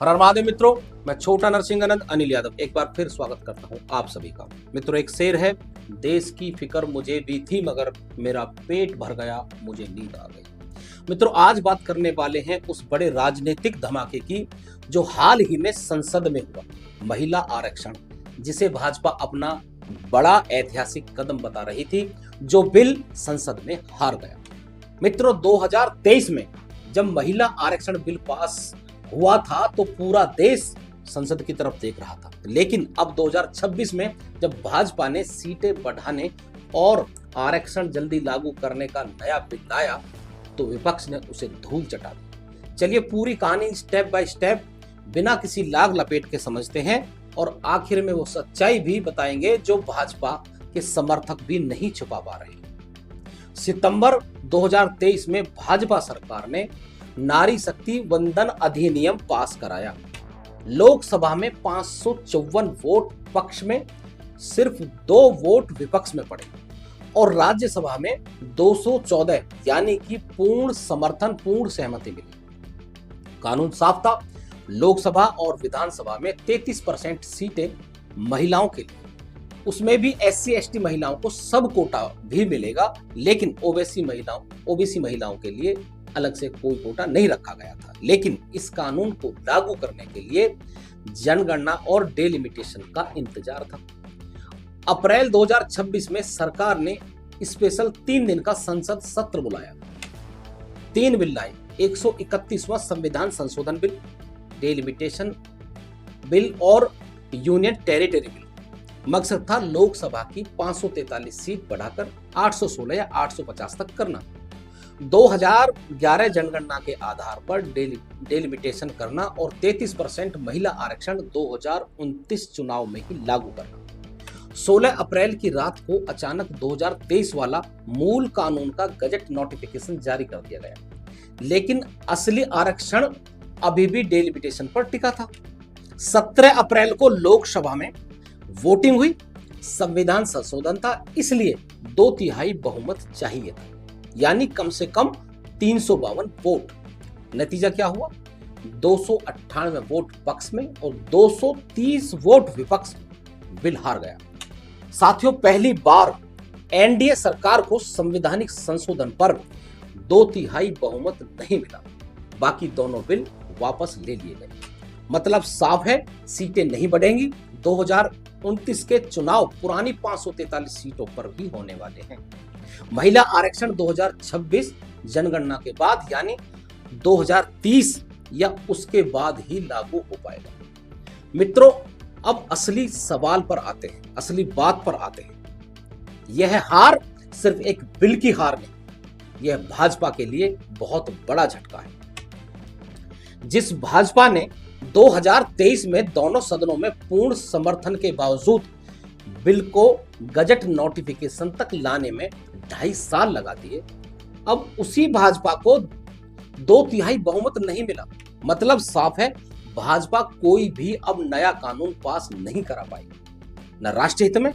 हर हर महादेव मित्रों, मैं छोटा नरसिंह अनंत अनिल यादव एक बार फिर स्वागत करता हूं आप सभी का। मित्रों, एक शेर है, देश की फिक्र मुझे भी थी मगर मेरा पेट भर गया, मुझे नींद आ गई। मित्रों, आज बात करने वाले हैं उस बड़े राजनीतिक धमाके की जो हाल ही में संसद में हुआ, महिला आरक्षण, जिसे भाजपा अपना बड़ा ऐतिहासिक कदम बता रही थी, जो बिल संसद में हार गया। मित्रों, 2023 में जब महिला आरक्षण बिल पास हुआ था तो पूरा देश संसद की तरफ देख रहा था, लेकिन अब 2026 में जब भाजपा ने सीटें बढ़ाने और आरक्षण जल्दी लागू करने का नया बिल लाया तो विपक्ष ने उसे धूल चटा दी। चलिए पूरी कहानी स्टेप बाय स्टेप बिना किसी लाग लपेट के समझते हैं और आखिर में वो सच्चाई भी बताएंगे जो भाजपा के समर्थक भी नहीं छुपा पा रहे। सितंबर 2023 में भाजपा सरकार ने नारी शक्ति वंदन अधिनियम पास कराया। लोकसभा में 554 वोट पक्ष में, सिर्फ 2 वोट विपक्ष में पड़े और राज्यसभा में 214 यानी कि पूर्ण समर्थन, पूर्ण सहमति मिली। कानून साफ था, लोकसभा और विधानसभा में 33% सीटें महिलाओं के लिए, उसमें भी SC ST महिलाओं को सब कोटा भी मिलेगा, लेकिन ओबीसी महिलाओं के लिए अलग से कोई कोटा नहीं रखा गया था। लेकिन इस कानून को लागू करने के लिए जनगणना और डेलिमिटेशन का इंतजार था। अप्रैल 2026 में सरकार ने स्पेशल 3 दिन का संसद सत्र बुलाया। 3 बिल लाए, 131वां संविधान संशोधन बिल, डेलिमिटेशन बिल और यूनियन टेरिटरी बिल। मकसद था लोकसभा की 543 सीट बढ़ाकर 816 या 850 तक करना। 2011 जनगणना के आधार पर डेलिमिटेशन करना और 33% महिला आरक्षण 2029 चुनाव में ही लागू करना। 16 अप्रैल की रात को अचानक 2023 वाला मूल कानून का गजट नोटिफिकेशन जारी कर दिया गया, लेकिन असली आरक्षण अभी भी डेलिमिटेशन पर टिका था। 17 अप्रैल को लोकसभा में वोटिंग हुई, संविधान संशोधन था, इसलिए 2/3 बहुमत चाहिए था, यानी कम से कम 352 वोट। नतीजा क्या हुआ? 298 वोट पक्ष में और 230 वोट विपक्ष में, बिल हार गया। साथियों, पहली बार एनडीए सरकार को संवैधानिक संशोधन पर 2/3 बहुमत नहीं मिला, बाकी दोनों बिल वापस ले लिए गए। मतलब साफ है, सीटें नहीं बढ़ेंगी। 2029 के चुनाव पुरानी 543 सीटों पर भी होने वाले हैं। महिला आरक्षण 2026 जनगणना के बाद यानी 2030 या उसके बाद ही लागू हो पाएगा। मित्रों, अब असली सवाल पर आते हैं, असली बात पर आते हैं। यह हार सिर्फ एक बिल की हार नहीं, यह भाजपा के लिए बहुत बड़ा झटका है। जिस भाजपा ने 2023 में दोनों सदनों में पूर्ण समर्थन के बावजूद बिल को गजट नोटिफिकेशन तक लाने में 2.5 साल लगा दिए, अब उसी भाजपा को 2/3 बहुमत नहीं मिला। मतलब साफ है, भाजपा कोई भी अब नया कानून पास नहीं करा पाएगी, न राष्ट्र हित में,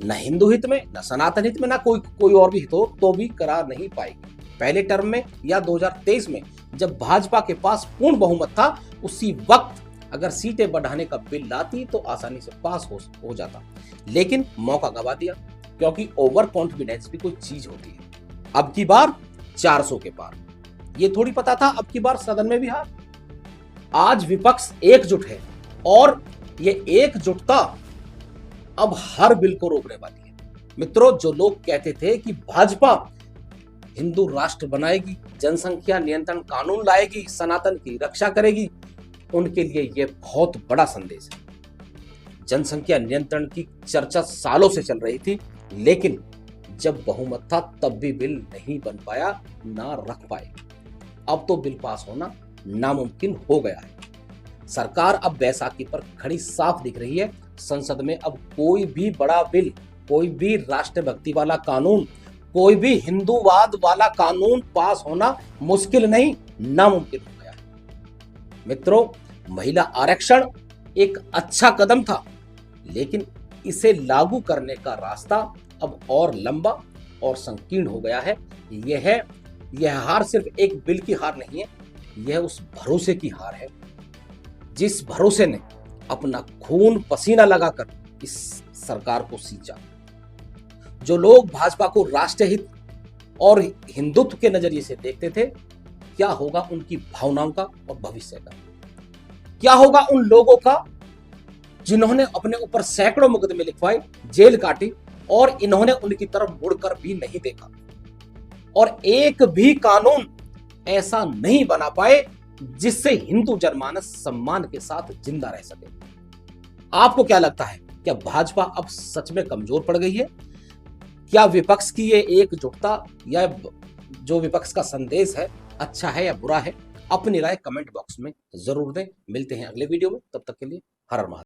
न हिंदू हित में, न सनातन हित में, न कोई और भी हित हो तो भी करा नहीं पाएगी। पहले टर्म में या 2023 में जब भाजपा के पास पूर्ण बहुमत था, उसी वक्त अगर सीटें बढ़ाने का बिल लाती तो आसानी से पास हो जाता, लेकिन मौका गवा दिया, क्योंकि ओवर कॉन्फिडेंस भी कोई चीज होती है। अब की बार 400 के पार, ये थोड़ी पता था अब की बार सदन में भी हार। आज विपक्ष एकजुट है और ये एकजुटता अब हर बिल को रोकने वाली है। मित्रों, जो लोग कहते थे कि भाजपा हिंदू राष्ट्र बनाएगी, जनसंख्या नियंत्रण कानून लाएगी, सनातन की रक्षा करेगी, उनके लिए यह बहुत बड़ा संदेश है। जनसंख्या नियंत्रण की चर्चा सालों से चल रही थी, लेकिन जब बहुमत था तब भी बिल नहीं बन पाया, ना रख पाए। अब तो बिल पास होना नामुमकिन हो गया है। सरकार अब बैसाखी पर खड़ी साफ दिख रही है। संसद में अब कोई भी बड़ा बिल, कोई भी राष्ट्रभक्ति वाला कानून, कोई भी हिंदूवाद वाला कानून पास होना मुश्किल नहीं, नामुमकिन हो गया। मित्रों, महिला आरक्षण एक अच्छा कदम था, लेकिन इसे लागू करने का रास्ता अब और लंबा और संकीर्ण हो गया है। यह हार सिर्फ एक बिल की हार नहीं है, यह उस भरोसे की हार है जिस भरोसे ने अपना खून पसीना लगाकर इस सरकार को सींचा, जो लोग भाजपा को राष्ट्रीय हित और हिंदुत्व के नजरिए से देखते थे, क्या होगा उनकी भावनाओं का और भविष्य का? क्या होगा उन लोगों का जिन्होंने अपने ऊपर सैकड़ों मुकदमे लिखवाए, जेल काटी और इन्होंने उनकी तरफ मुड़कर भी नहीं देखा और एक भी कानून ऐसा नहीं बना पाए जिससे हिंदू जनमानस सम्मान के साथ जिंदा रह सके? आपको क्या लगता है, क्या भाजपा अब सच में कमजोर पड़ गई है? क्या विपक्ष की ये एकजुटता या जो विपक्ष का संदेश है अच्छा है या बुरा है? अपनी राय कमेंट बॉक्स में जरूर दें। मिलते हैं अगले वीडियो में, तब तक के लिए हर हर महादेव।